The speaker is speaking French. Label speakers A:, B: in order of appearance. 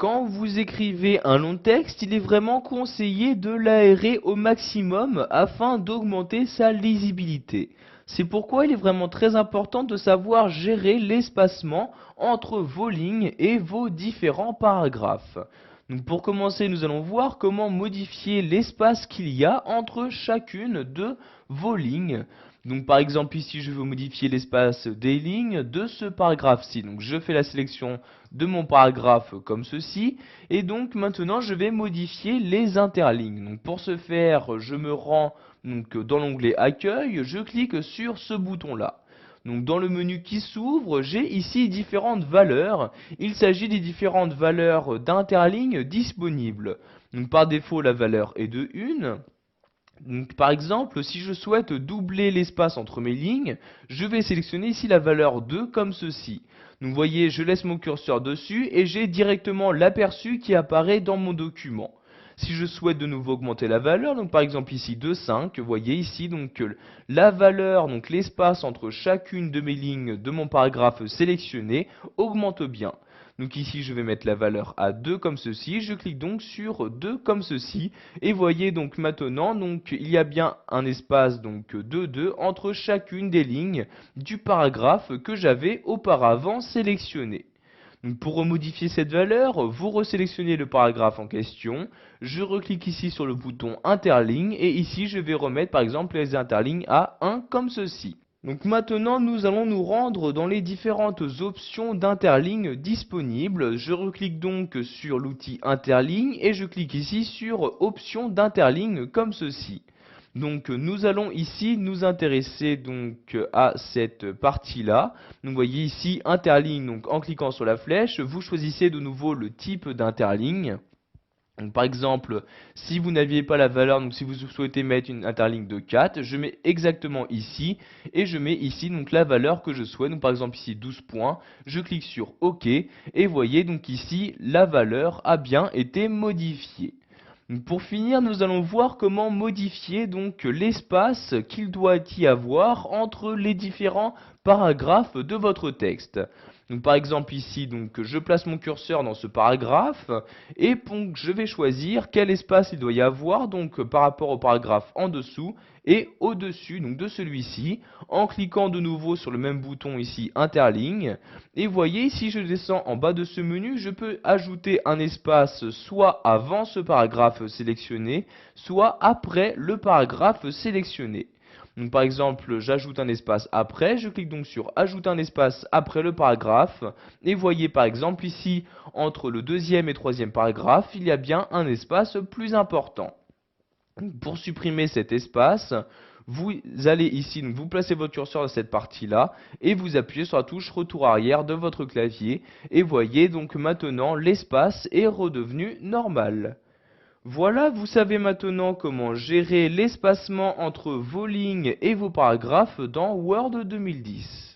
A: Quand vous écrivez un long texte, il est vraiment conseillé de l'aérer au maximum afin d'augmenter sa lisibilité. C'est pourquoi il est vraiment très important de savoir gérer l'espacement entre vos lignes et vos différents paragraphes. Donc pour commencer, nous allons voir comment modifier l'espace qu'il y a entre chacune de vos lignes. Donc par exemple ici je veux modifier l'espace des lignes de ce paragraphe-ci. Donc je fais la sélection de mon paragraphe comme ceci. Et donc maintenant je vais modifier les interlignes. Donc pour ce faire je me rends donc, dans l'onglet accueil, je clique sur ce bouton-là. Donc dans le menu qui s'ouvre, j'ai ici différentes valeurs. Il s'agit des différentes valeurs d'interlignes disponibles. Donc par défaut la valeur est de 1. Donc, par exemple, si je souhaite doubler l'espace entre mes lignes, je vais sélectionner ici la valeur 2 comme ceci. Donc vous voyez, je laisse mon curseur dessus et j'ai directement l'aperçu qui apparaît dans mon document. Si je souhaite de nouveau augmenter la valeur, donc par exemple ici de 5, vous voyez ici donc la valeur, donc l'espace entre chacune de mes lignes de mon paragraphe sélectionné augmente bien. Donc ici je vais mettre la valeur à 2 comme ceci, je clique donc sur 2 comme ceci, et voyez donc maintenant donc il y a bien un espace donc de 2 entre chacune des lignes du paragraphe que j'avais auparavant sélectionné. Donc pour remodifier cette valeur, vous resélectionnez le paragraphe en question, je reclique ici sur le bouton interligne et ici je vais remettre par exemple les interlignes à 1 comme ceci. Donc maintenant nous allons nous rendre dans les différentes options d'interligne disponibles. Je reclique donc sur l'outil interligne et je clique ici sur options d'interligne comme ceci. Donc nous allons ici nous intéresser donc à cette partie-là. Donc vous voyez ici interligne, donc en cliquant sur la flèche, vous choisissez de nouveau le type d'interligne. Donc, par exemple, si vous n'aviez pas la valeur, donc si vous souhaitez mettre une interligne de 4, je mets exactement ici, et je mets ici donc la valeur que je souhaite, donc par exemple ici 12 points, je clique sur OK, et voyez donc ici la valeur a bien été modifiée. Donc, pour finir, nous allons voir comment modifier donc l'espace qu'il doit y avoir entre les différents paragraphes de votre texte. Donc par exemple ici, donc je place mon curseur dans ce paragraphe et donc je vais choisir quel espace il doit y avoir donc par rapport au paragraphe en dessous et au-dessus donc de celui-ci en cliquant de nouveau sur le même bouton ici interligne. Et voyez, si je descends en bas de ce menu, je peux ajouter un espace soit avant ce paragraphe sélectionné, soit après le paragraphe sélectionné. Donc par exemple, j'ajoute un espace après, je clique donc sur ajouter un espace après le paragraphe, et voyez par exemple ici, entre le deuxième et troisième paragraphe, il y a bien un espace plus important. Pour supprimer cet espace, vous allez ici, donc vous placez votre curseur dans cette partie-là, et vous appuyez sur la touche retour arrière de votre clavier, et voyez donc maintenant l'espace est redevenu normal. Voilà, vous savez maintenant comment gérer l'espacement entre vos lignes et vos paragraphes dans Word 2010.